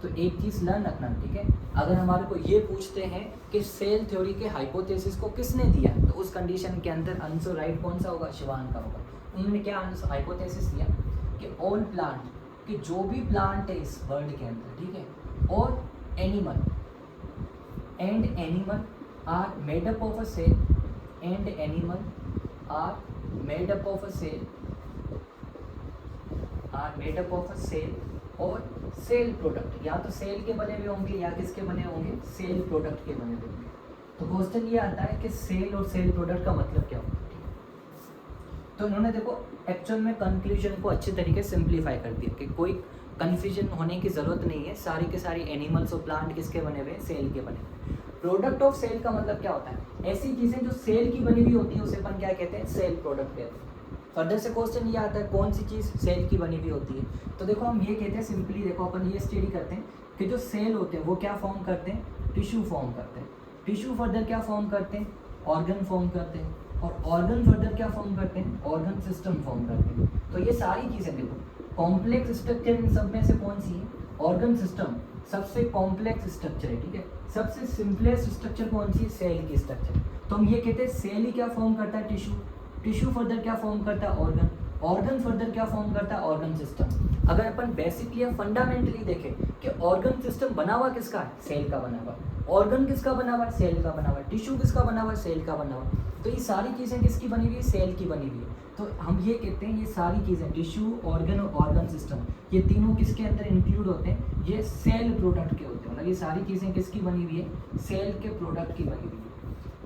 तो एक चीज़ लर्न रखना, ठीक है, अगर हमारे को ये पूछते हैं कि सेल थ्योरी के हाइपोथेसिस को किसने दिया, तो उस कंडीशन के अंदर आंसर राइट कौन सा होगा, शुभान का होगा। उन्होंने क्या आंसर हाइपोथेसिस दिया कि ऑल प्लांट, कि जो भी प्लांट है इस वर्ल्ड के अंदर, ठीक है, और animal are made up of a cell, and animal are made up of a cell are made up of a cell और सेल प्रोडक्ट, या तो सेल के बने हुए होंगे या किसके बने होंगे, सेल प्रोडक्ट के बने हुए होंगे। तो क्वेश्चन ये आता है कि सेल और सेल प्रोडक्ट का मतलब क्या होता है। तो इन्होंने देखो एक्चुअल में कंक्लूजन को अच्छे तरीके से सिंप्लीफाई कर दिया कि कोई कन्फ्यूजन होने की ज़रूरत नहीं है, सारी के सारी एनिमल्स और प्लांट किसके बने हुए हैं, सेल के बने हुए। प्रोडक्ट ऑफ सेल का मतलब क्या होता है, ऐसी चीज़ें जो सेल की बनी हुई होती है उसे अपन क्या कहते हैं, सेल प्रोडक्ट कहते हैं। फर्दर से क्वेश्चन ये आता है कौन सी चीज़ सेल की बनी हुई होती है। तो देखो हम ये कहते हैं सिंपली, देखो अपन ये स्टडी करते हैं कि जो सेल होते हैं वो क्या फॉर्म करते हैं, टिश्यू फॉर्म करते हैं। टिश्यू फर्दर क्या फॉर्म करते हैं, ऑर्गन फॉर्म करते हैं, और ऑर्गन फर्दर क्या फॉर्म करते हैं, ऑर्गन सिस्टम फॉर्म करते हैं। तो ये सारी चीज़ें देखो कॉम्प्लेक्स स्ट्रक्चर इन सब में से कौन सी है, ऑर्गन सिस्टम सबसे कॉम्प्लेक्स स्ट्रक्चर है, ठीक है। सबसे सिंपलेस्ट स्ट्रक्चर कौन सी है, सेल की स्ट्रक्चर। तो हम ये कहते हैं सेल ही क्या फॉर्म करता है, टिश्यू, टिश्यू फर्दर क्या फॉर्म करता है, ऑर्गन, ऑर्गन फर्दर क्या फॉर्म करता है, ऑर्गन सिस्टम। अगर अपन बेसिकली या फंडामेंटली देखें कि ऑर्गन सिस्टम बना हुआ किसका है, सेल का बना हुआ, ऑर्गन किसका बना हुआ है, सेल का बना हुआ, टिश्यू किसका बना हुआ है, सेल का बना हुआ। तो ये सारी चीज़ें किसकी बनी हुई है, सेल की बनी हुई है। तो हम ये कहते हैं ये सारी चीज़ें टिश्यू, ऑर्गन और ऑर्गन सिस्टम, ये तीनों किसके अंदर इंक्लूड होते हैं, ये सेल प्रोडक्ट के होते हैं। मतलब ये सारी चीज़ें किसकी बनी हुई है, सेल के प्रोडक्ट की बनी हुई है।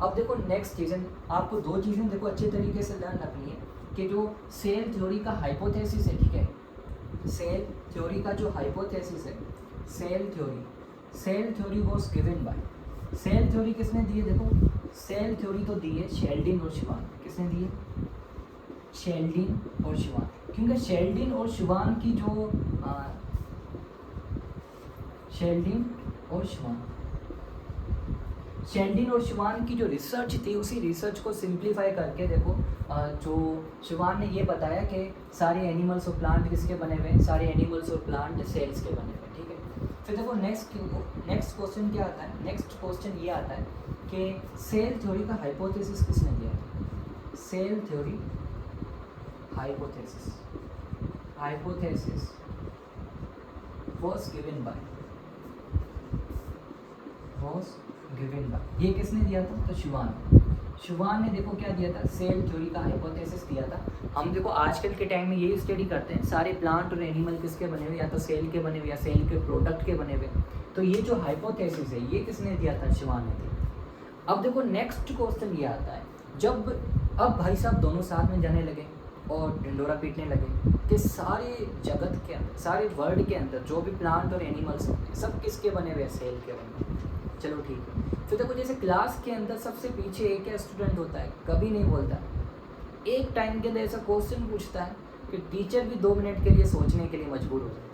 अब देखो नेक्स्ट चीज़ें, आपको दो चीज़ें देखो अच्छे तरीके से ध्यान रखनी है कि जो सेल थ्योरी का हाइपोथेसिस है, ठीक है, सेल थ्योरी का जो हाइपोथेसिस है, cell theory was given by, cell theory किसने दी है, देखो सेल थ्योरी तो दी है शेल्डिन और शिवान। किसने दी है, शेल्डिन और शिवान। क्योंकि शेल्डिन और शिवान की जो शेल्डिन और शिवान की जो रिसर्च थी, उसी रिसर्च को सिंप्लीफाई करके देखो जो शिवान ने ये बताया कि सारे एनिमल्स और प्लांट किसके बने हुए हैं, सारे एनिमल्स और प्लांट सेल्स के बने हुए हैं, ठीक है। फिर देखो नेक्स्ट क्वेश्चन क्या आता है, नेक्स्ट क्वेश्चन ये आता है कि सेल थ्योरी का हाइपोथेसिस किसने दिया था, cell theory hypothesis was given by, ये किसने दिया था, तो शिवान ने देखो क्या दिया था, सेल थ्योरी का हाइपोथेसिस दिया था। हम देखो आजकल के टाइम में यही स्टडी करते हैं, सारे प्लांट और एनिमल किसके बने हुए, या तो सेल के बने हुए या सेल के प्रोडक्ट के बने हुए। तो ये जो हाइपोथेसिस है ये किसने दिया था, शिवान ने दिया। अब देखो नेक्स्ट क्वेश्चन ये आता है, जब अब भाई साहब दोनों साथ में जाने लगे और ढिंडोरा पीटने लगे कि सारे जगत के अंदर, सारे वर्ल्ड के अंदर जो भी प्लांट और एनिमल्स होते हैं सब किसके बने हुए, सेल के बने हुए। चलो ठीक है। फिर देखो जैसे क्लास के अंदर सबसे पीछे एक स्टूडेंट होता है, कभी नहीं बोलता, एक टाइम के अंदर ऐसा क्वेश्चन पूछता है कि टीचर भी 2 मिनट के लिए सोचने के लिए मजबूर हो जाता है।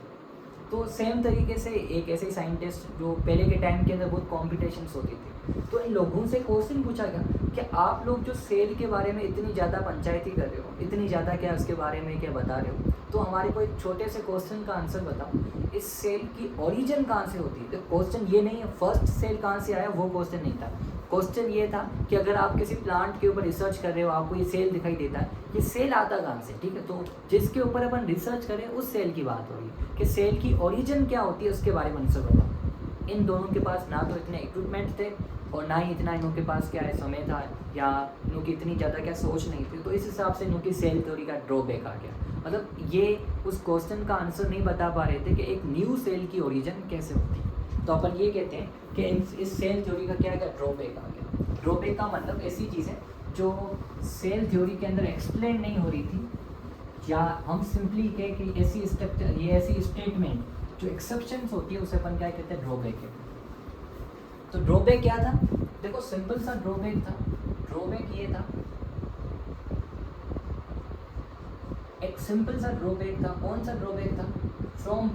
तो सेम तरीके से एक ऐसे साइंटिस्ट जो पहले के टाइम के अंदर बहुत कॉम्पिटिशन्स होती थी, तो इन लोगों से क्वेश्चन पूछा गया कि आप लोग जो सेल के बारे में इतनी ज़्यादा पंचायती कर रहे हो, इतनी ज़्यादा क्या उसके बारे में क्या बता रहे हो, तो हमारे को एक छोटे से क्वेश्चन का आंसर बताओ, इस सेल की ओरिजिन कहाँ से होती है। तो क्वेश्चन ये नहीं है फर्स्ट सेल कहाँ से आया, वो क्वेश्चन नहीं था। क्वेश्चन ये था कि अगर आप किसी प्लांट के ऊपर रिसर्च कर रहे हो, आपको ये सेल दिखाई देता है, ये सेल आता कहाँ से, ठीक है। तो जिसके ऊपर अपन रिसर्च करें उस सेल की बात हो रही है कि सेल की ओरिजिन क्या होती है, उसके बारे में आंसर बताओ। इन दोनों के पास ना तो इतने इक्विपमेंट थे और ना ही इतना इनके पास क्या है समय था, या इनकी इतनी ज़्यादा क्या सोच नहीं थी। तो इस हिसाब से इनकी सेल थ्योरी का ड्रॉबैक आ गया। मतलब ये उस क्वेश्चन का आंसर नहीं बता पा रहे थे कि एक न्यू सेल की ओरिजिन कैसे होती है। तो अपन ये कहते हैं कि इस सेल थ्योरी का क्या है, ड्रॉबैक आ गया। ड्रॉबैक का मतलब ऐसी चीज़ें जो सेल थ्योरी के अंदर एक्सप्लेन नहीं हो रही थी, या हम सिंपली कहें कि ऐसी स्ट्रक्चर, ये ऐसी स्टेटमेंट जो एक्सेप्शंस होती है उसे अपन क्या कहते हैं, ड्रॉबैक है। तो ड्रॉबैक क्या था, देखो सिंपल सा ड्रॉबैक था। ड्रॉबैक ये था, एक सिंपल सा ड्रॉबैक था। कौन सा ड्रॉबैक था, from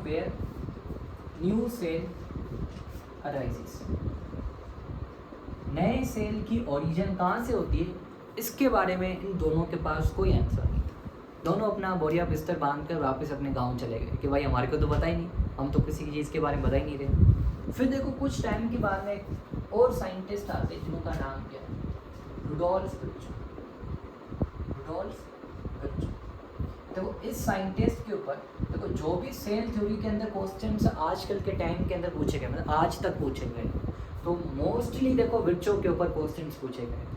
where new cell arises, नए सेल की ओरिजिन कहाँ से होती है, इसके बारे में इन दोनों के पास कोई आंसर नहीं था। दोनों अपना बोरिया बिस्तर बांध कर वापस अपने गांव चले गए कि भाई हमारे को तो पता ही नहीं, हम तो किसी चीज़ के बारे में बता ही नहीं रहे। फिर देखो कुछ टाइम के बाद में और साइंटिस्ट आते जिनका नाम क्या है, रुडोल्फ विर्चो। देखो इस साइंटिस्ट के ऊपर देखो जो भी सेल थ्योरी के अंदर क्वेश्चंस आजकल के टाइम के अंदर पूछे गए, मतलब आज तक पूछे गए, तो मोस्टली देखो विर्चो के ऊपर क्वेश्चंस पूछे गए।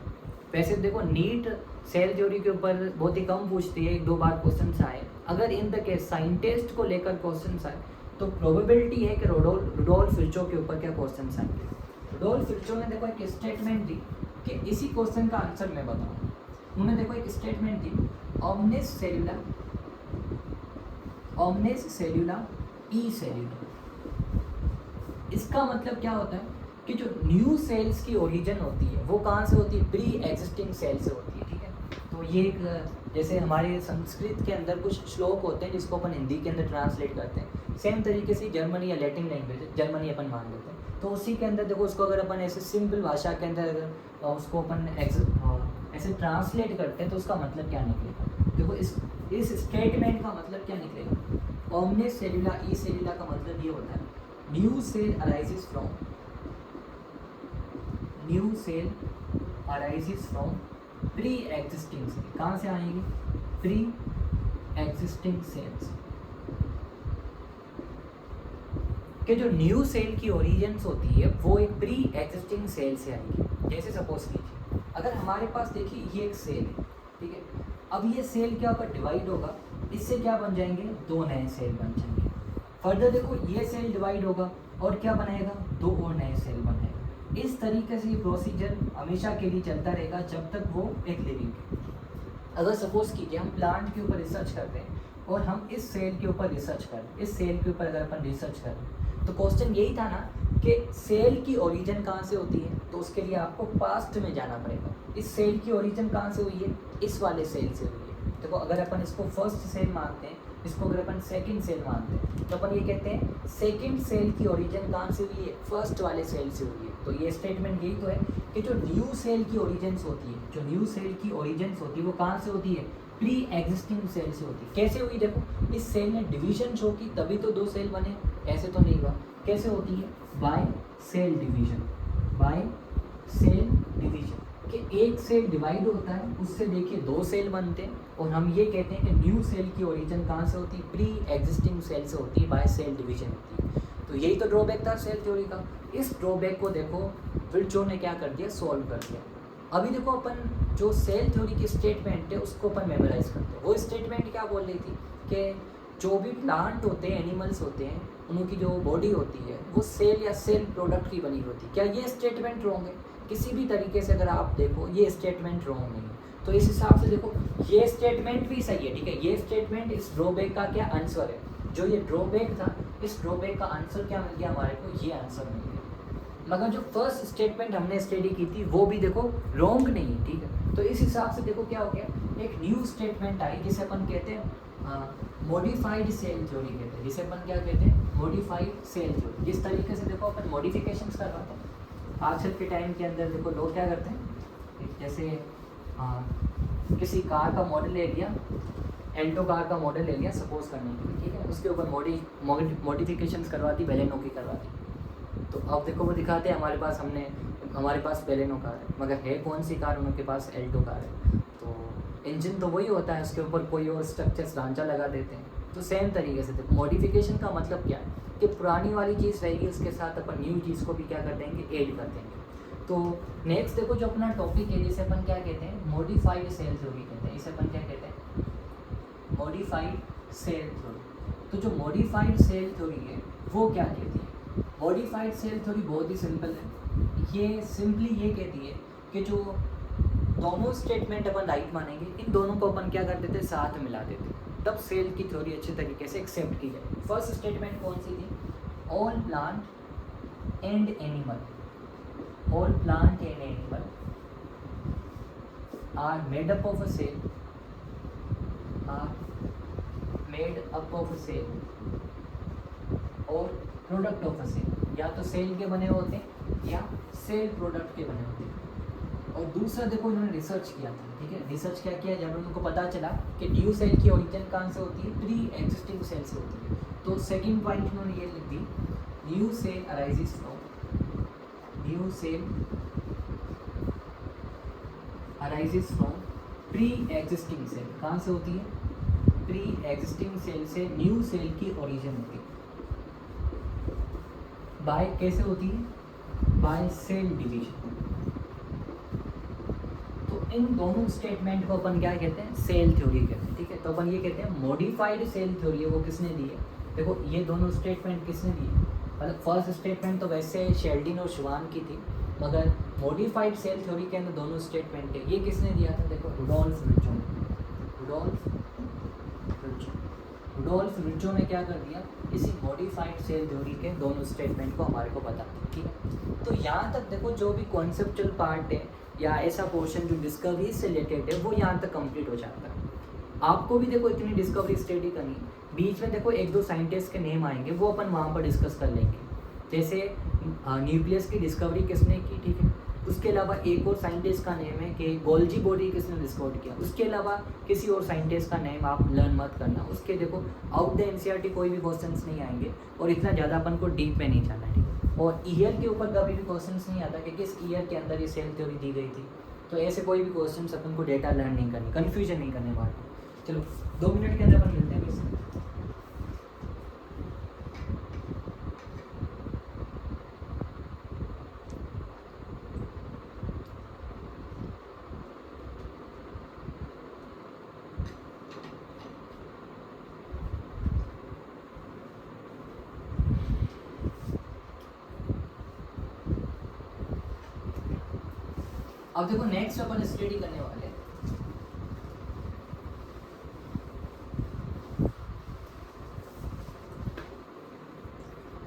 वैसे देखो नीट सेल थ्योरी के ऊपर बहुत ही कम पूछती है, 1-2 बार क्वेश्चन आए। अगर इन द केस साइंटिस्ट को लेकर क्वेश्चन आए तो प्रोबेबिलिटी है कि रुडोल्फ विर्चो के ऊपर क्या क्वेश्चन आएंगे। रुडोल्फ विर्चो ने देखो एक स्टेटमेंट दी कि इसी क्वेश्चन का आंसर मैं बताऊँ। उन्होंने देखो एक स्टेटमेंट दी, ओमनिस सेल्यूला ई सेल्यूला। इसका मतलब क्या होता है कि जो न्यू सेल्स की ओरिजिन होती है वो कहाँ से होती है, प्री एग्जिस्टिंग सेल से होती है, ठीक है। तो ये एक जैसे हमारे संस्कृत के अंदर कुछ श्लोक होते हैं जिसको अपन हिंदी के अंदर ट्रांसलेट करते हैं, सेम तरीके से जर्मनी या लैटिन लैंग्वेज, जर्मनी अपन मान लेते हैं, तो उसी के अंदर देखो उसको अगर अपन ऐसे सिंपल भाषा के अंदर अगर उसको अपन ऐसे ट्रांसलेट करते हैं तो उसका मतलब क्या निकलेगा। देखो इस स्टेटमेंट का मतलब क्या निकलेगा, ओमनिस सेल्यूला ई सेल्यूला का मतलब ये होता है new cell arises from pre existing cell. कहाँ से आएंगे, प्री एग्जिस्टिंग सेल्स के जो न्यू सेल की ओरिजिन्स होती है वो एक प्री एग्जिस्टिंग सेल से आएगी। जैसे सपोज कीजिए अगर हमारे पास देखिए ये एक सेल है, ठीक है, अब ये सेल क्या होगा, डिवाइड होगा, इससे क्या बन जाएंगे, 2 नए सेल बन जाएंगे। फर्दर देखो ये सेल डिवाइड होगा और क्या बनाएगा, 2 और नए सेल बनाएगा। इस तरीके से ये प्रोसीजर हमेशा के लिए चलता रहेगा जब तक वो एक लिविंग है। अगर सपोज कीजिए हम प्लांट के ऊपर रिसर्च करते हैं और हम इस सेल के ऊपर रिसर्च करें, इस सेल के ऊपर अगर अपन रिसर्च करें तो क्वेश्चन यही था ना कि सेल की ओरिजिन कहाँ से होती है, तो उसके लिए आपको पास्ट में जाना पड़ेगा। इस सेल की ओरिजिन कहाँ से हुई है, इस वाले सेल से हुई है। देखो अगर अपन इसको फर्स्ट सेल मानते हैं, इसको अगर अपन सेकंड सेल मानते हैं तो अपन ये कहते हैं सेकंड सेल की ओरिजिन कहाँ से हुई है, फर्स्ट वाले सेल से हुई है। तो ये स्टेटमेंट यही तो है कि जो न्यू सेल की ओरिजिन्स होती है, जो न्यू सेल की ओरिजिन्स होती है वो कहाँ से होती है, प्री एग्जिस्टिंग सेल से होती है। कैसे हुई, देखो इस सेल ने डिवीजन शो की तभी तो 2 सेल बने, ऐसे तो नहीं हुआ। कैसे होती है, बाय सेल डिवीजन कि एक सेल डिवाइड होता है, उससे देखिए 2 सेल बनते हैं और हम ये कहते हैं कि न्यू सेल की ओरिजिन कहाँ से होती है, प्री एग्जिस्टिंग सेल से होती है, बाय सेल डिवीजन होती है। तो यही तो ड्रॉबैक था सेल थ्योरी का। इस ड्रॉबैक को देखो विर्चो ने क्या कर दिया, सॉल्व कर दिया। अभी देखो अपन जो सेल थ्योरी की स्टेटमेंट है उसको अपन मेमोराइज करते हैं। वो स्टेटमेंट क्या बोल रही थी कि जो भी प्लांट होते हैं, एनिमल्स होते हैं, उनकी जो बॉडी होती है वो सेल या सेल प्रोडक्ट की बनी होती है। क्या ये स्टेटमेंट रॉन्ग है, किसी भी तरीके से अगर आप देखो ये स्टेटमेंट रॉन्ग नहीं है। तो इस हिसाब से देखो ये स्टेटमेंट भी सही है, ठीक है। ये स्टेटमेंट इस ड्रॉबैक का क्या आंसर है, जो ये ड्रॉबैक था इस ड्रॉबैक का आंसर क्या मिल गया हमारे को, ये आंसर मिल गया। मगर जो फर्स्ट स्टेटमेंट हमने स्टडी की थी वो भी देखो रॉन्ग नहीं है, ठीक है। तो इस हिसाब से देखो क्या हो गया, एक न्यू स्टेटमेंट आई जिसे अपन कहते हैं मॉडिफाइड सेल थ्योरी कहते हैं, जिसे अपन क्या कहते हैं, मॉडिफाइड सेल थ्योरी। जिस तरीके से देखो अपन मॉडिफिकेशंस करवाते हैं आजकल के टाइम के अंदर, देखो लोग क्या करते हैं, जैसे किसी कार का मॉडल ले लिया, एल्टो कार का मॉडल ले लिया सपोज करने के लिए, ठीक है, उसके ऊपर मॉडिफिकेशंस करवा दी, बेलेनो की करवा दी। तो अब देखो वो दिखाते हैं हमारे पास बेलेनो कार है, मगर है कौन सी कार, उनके पास एल्टो कार है। तो इंजन तो वही होता है, उसके ऊपर कोई और स्ट्रक्चर ढांचा लगा देते हैं। तो सेम तरीके से देखो मॉडिफिकेशन का मतलब क्या है कि पुरानी वाली चीज़ रहेगी, उसके साथ अपन न्यू चीज़ को भी क्या कर देंगे, ऐड कर देंगे। तो नेक्स्ट देखो जो अपना टॉपिक है जिसे अपन क्या कहते हैं, मॉडिफाइड सेल थ्योरी कहते हैं। इसे अपन क्या कहते हैं, मॉडिफाइड सेल थ्योरी। तो जो मॉडिफाइड सेल थ्योरी है वो क्या कहती है, मॉडिफाइड सेल थ्योरी बहुत ही सिंपल है। ये सिंपली ये कहती है कि जो दोनों स्टेटमेंट अपन राइट मानेंगे, इन दोनों को अपन क्या कर देते, साथ मिला देते, तब सेल की थ्योरी अच्छे तरीके से एक्सेप्ट की जाए। फर्स्ट स्टेटमेंट कौन सी थी, all plant and animal are made up of a cell और प्रोडक्ट ऑफ अ सेल। या तो सेल के बने होते हैं या सेल प्रोडक्ट के बने होते हैं। और दूसरा देखो इन्होंने रिसर्च किया था, ठीक है। रिसर्च क्या किया, जब उनको पता चला कि न्यू सेल की ओरिजिन कहाँ से होती है, प्री एग्जिस्टिंग सेल से होती है। तो सेकंड पॉइंट इन्होंने ये लिख दी, new cell arises from pre existing cell. कहाँ से होती है, प्री एग्जिस्टिंग सेल से न्यू सेल की ओरिजिन होती है। बाय कैसे होती है, बाय सेल डिवीजन। तो इन दोनों स्टेटमेंट को अपन क्या कहते हैं, सेल थ्योरी कहते हैं, ठीक है। तो अपन ये कहते हैं मॉडिफाइड सेल थ्योरी है, वो किसने दी है, देखो ये दोनों स्टेटमेंट किसने दी है, मतलब फर्स्ट स्टेटमेंट तो वैसे शेल्डिन और श्वान की थी, मगर मॉडिफाइड सेल थ्योरी के अंदर दोनों स्टेटमेंट है, ये किसने दिया था, देखो रुडोल्फ रिच्चो ने। रुडोल्फ रिच्चो ने क्या कर दिया, इसी मॉडिफाइड सेल थ्योरी के दोनों स्टेटमेंट को हमारे को बता दिया, ठीक है। तो यहाँ तक देखो जो भी कॉन्सेप्चुअल पार्ट है या ऐसा पोर्शन जो डिस्कवरी से रिलेटेड है वो यहाँ तक कंप्लीट हो जाता है। आपको भी देखो इतनी डिस्कवरी स्टडी करनी, बीच में देखो एक दो साइंटिस्ट के नेम आएंगे, वो अपन वहाँ पर डिस्कस कर लेंगे। जैसे न्यूक्लियस की डिस्कवरी किसने की, ठीक है। उसके अलावा एक और साइंटिस्ट का नेम है कि गोल्जी बॉडी किसने डिस्कवर किया, उसके अलावा किसी और साइंटिस्ट का नेम आप लर्न मत करना। उसके देखो आउट द एनसीईआरटी कोई भी क्वेश्चंस नहीं आएंगे और इतना ज़्यादा अपन को डीप में नहीं जाना, ठीक है। और ईयर के ऊपर कभी भी क्वेश्चंस नहीं आता कि किस ईयर के अंदर ये सेल थ्योरी दी गई थी, तो ऐसे कोई भी क्वेश्चंस अपन को डेटा लर्न नहीं करनी, कन्फ्यूजन नहीं करने वाले। चलो 2 मिनट के अंदर अपन मिलते हैं इससे। अब देखो नेक्स्ट अपन स्टडी करने वाले हैं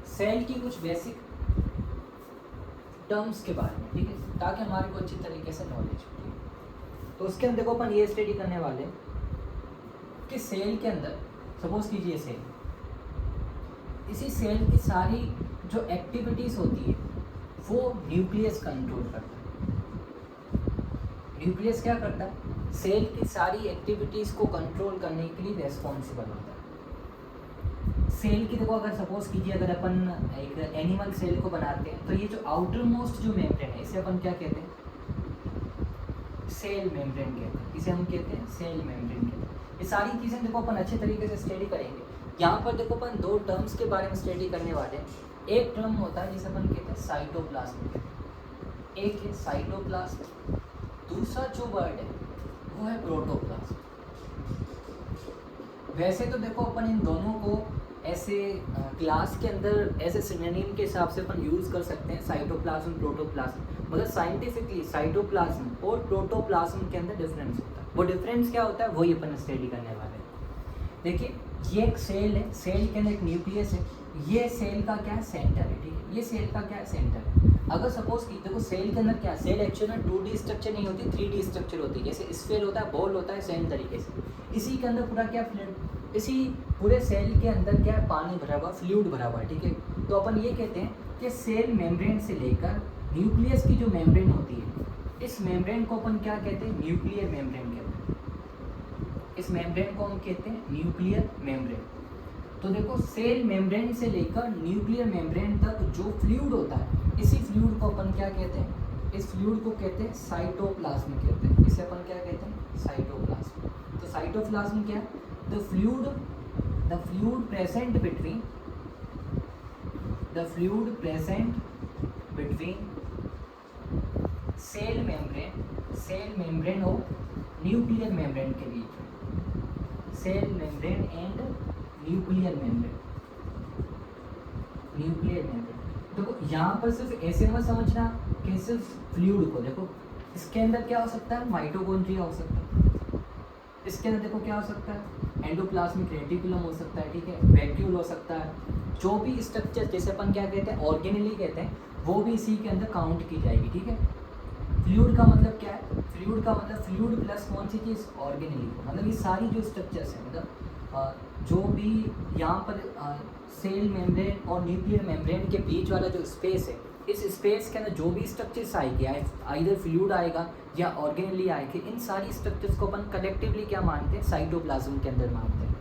सेल की कुछ बेसिक टर्म्स के बारे में, ठीक है, ताकि हमारे को अच्छी तरीके से नॉलेज हो। तो उसके अंदर देखो अपन ये स्टडी करने वाले हैं कि सेल के अंदर सपोज कीजिए सेल, इसी सेल की सारी जो एक्टिविटीज होती है वो न्यूक्लियस कंट्रोल करता है। न्यूक्लियस क्या करता है, सेल की सारी एक्टिविटीज़ को कंट्रोल करने के लिए रेस्पॉन्सिबल होता है। सेल की देखो अगर सपोज कीजिए अगर अपन एक एनिमल सेल को बनाते हैं तो ये जो आउटर मोस्ट जो मेम्ब्रेन है इसे अपन क्या कहते हैं, सेल मेम्ब्रेन कहते हैं, इसे हम कहते हैं सेल मेम्ब्रेन कहते हैं। ये सारी चीज़ें देखो अपन अच्छे तरीके से स्टडी करेंगे। यहाँ पर देखो अपन 2 टर्म्स के बारे में स्टडी करने वाले हैं। एक टर्म होता है जिसे अपन कहते हैं साइटोप्लाज्म, एक है साइटोप्लाज्म, दूसरा जो वर्ड है वो है प्रोटोप्लाज्म। वैसे तो देखो अपन इन दोनों को ऐसे क्लास के अंदर ऐसे सिनोनिम के हिसाब से अपन यूज़ कर सकते हैं, साइटोप्लाज्म प्रोटोप्लाज्म, मगर साइंटिफिकली साइटोप्लाज्म और प्रोटोप्लाज्म के अंदर डिफरेंस होता है। वो डिफरेंस क्या होता है वही अपन स्टडी करने वाले हैं। देखिए ये एक सेल है, सेल के अंदर एक न्यूक्लियस है, ये सेल का क्या है, सेंटर है, ठीक है। ये सेल का क्या है, सेंटर है। अगर सपोज की देखो सेल के अंदर क्या, सेल एक्चुअल में 2D स्ट्रक्चर नहीं होती, 3D स्ट्रक्चर होती है। जैसे स्फीयर होता है, बॉल होता है, सेम तरीके से इसी के अंदर पूरा क्या फ्लूइड, इसी पूरे सेल के अंदर क्या है, पानी भरा हुआ, फ्लूइड भरा हुआ है, ठीक है। तो अपन ये कहते हैं कि सेल मेम्ब्रेन से लेकर न्यूक्लियस की जो मेम्ब्रेन होती है, इस मेम्ब्रेन को अपन क्या कहते हैं, न्यूक्लियर मेम्ब्रेन कहते हैं। इस मेम्ब्रेन को हम कहते हैं न्यूक्लियर मेम्ब्रेन। तो देखो सेल मेम्ब्रेन से लेकर न्यूक्लियर मेम्ब्रेन तक जो फ्लूइड होता है, इसी फ्लूइड को अपन क्या कहते हैं, इस फ्लूइड को कहते हैं साइटोप्लाज्म कहते हैं। इसे अपन क्या कहते हैं, साइटोप्लाज्म। तो साइटोप्लाज्म क्या है, the fluid present between cell membrane और न्यूक्लियर मेम्ब्रेन के बीच, cell membrane and nuclear membrane. देखो यहाँ पर सिर्फ ऐसे मत समझना कि सिर्फ फ्लूइड को, देखो इसके अंदर क्या हो सकता है, माइटोकॉन्ड्रिया हो सकता है, इसके अंदर देखो क्या हो सकता है, एंडोप्लाज्मिक रेटिकुलम हो सकता है, ठीक है, वैक्यूल हो सकता है। जो भी स्ट्रक्चर जैसे अपन क्या कहते हैं, ऑर्गेनेली कहते हैं, वो भी इसी के अंदर काउंट की जाएगी, ठीक है। फ्लूइड का मतलब क्या है, फ्लूइड का मतलब फ्लूइड प्लस कौन सी चीज़, ऑर्गेनेली, मतलब ये सारी जो स्ट्रक्चर्स हैं, मतलब जो भी यहाँ पर सेल मेम्ब्रेन और न्यूक्लियर मेम्ब्रेन के बीच वाला जो स्पेस है, इस स्पेस के अंदर जो भी स्ट्रक्चर्स आएगी, आइदर फ्लूइड आएगा या ऑर्गेनेली आएगी, इन सारी स्ट्रक्चर्स को अपन कलेक्टिवली क्या मानते हैं, साइटोप्लाज्म के अंदर मानते हैं।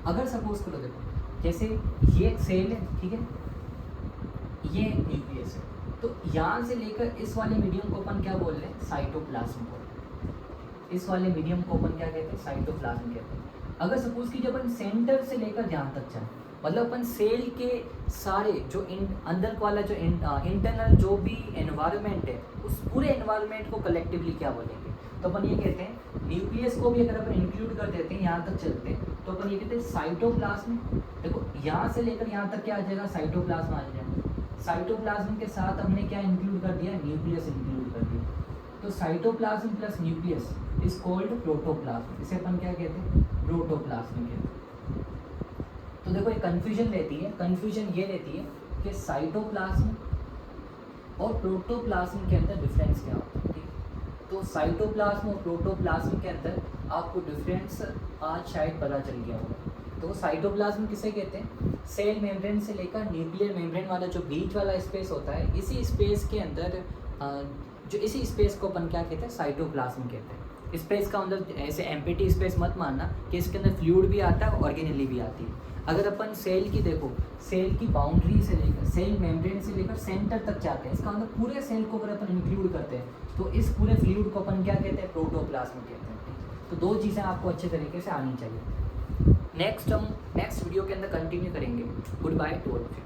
अगर सपोज करो देखो जैसे ये एक सेल है, ठीक है, ये न्यूक्लियस है, तो यहाँ से लेकर इस वाले मीडियम को अपन क्या बोल रहे हैं, साइटोप्लाज्म बोल रहे हैं। इस वाले मीडियम को अपन क्या कहते हैं, साइटोप्लाज्म कहते हैं। अगर सपोज की जब अपन सेंटर से लेकर जहाँ तक जाए, मतलब अपन सेल के सारे जो अंदर वाला जो इंटरनल जो भी एनवायरनमेंट है, उस पूरे एनवायरनमेंट को कलेक्टिवली क्या बोलेंगे, तो अपन ये कहते हैं न्यूक्लियस को भी अगर अपन इंक्लूड कर देते हैं, यहाँ तक चलते हैं, तो अपन ये कहते हैं साइटोप्लाज्म। देखो यहाँ से लेकर यहाँ तक क्या आ जाएगा, साइटोप्लाज्म आ जाएगा। साइटोप्लाज्म के साथ हमने क्या इंक्लूड कर दिया, न्यूक्लियस इंक्लूड कर दिया। तो cytoplasm plus nucleus is called protoplasm. इसे अपन क्या कहते हैं, प्रोटोप्लाज्म कहते हैं। तो देखो एक कन्फ्यूजन रहती है, कन्फ्यूजन ये रहती है कि साइटोप्लाज्म और प्रोटोप्लाज्म के अंदर डिफरेंस क्या होता है। ठीक है, तो साइटोप्लाज्म और प्रोटोप्लाज्म के अंदर आपको डिफरेंस आज शायद पता चल गया होगा। तो साइटोप्लाज्म किसे कहते हैं, सेल मेम्ब्रेन से लेकर न्यूक्लियर मेम्ब्रेन वाला जो बीच वाला स्पेस होता है, इसी स्पेस के अंदर जो इसी स्पेस को अपन क्या कहते हैं, साइटोप्लाज्म कहते हैं। स्पेस का मतलब ऐसे एम्प्टी स्पेस मत मानना कि इसके अंदर फ्लूइड भी आता है, ऑर्गेनेली भी आती है। अगर अपन सेल की देखो, सेल की बाउंड्री से लेकर सेल मेम्ब्रेन से लेकर सेंटर तक जाते हैं, इसका मतलब पूरे सेल को अगर अपन इंक्लूड करते हैं तो इस पूरे फ्लूइड को अपन क्या कहते हैं, प्रोटोप्लाज्म कहते हैं। तो दो चीज़ें आपको अच्छे तरीके से आनी चाहिए। नेक्स्ट वीडियो के अंदर कंटिन्यू करेंगे। Good by two all of you.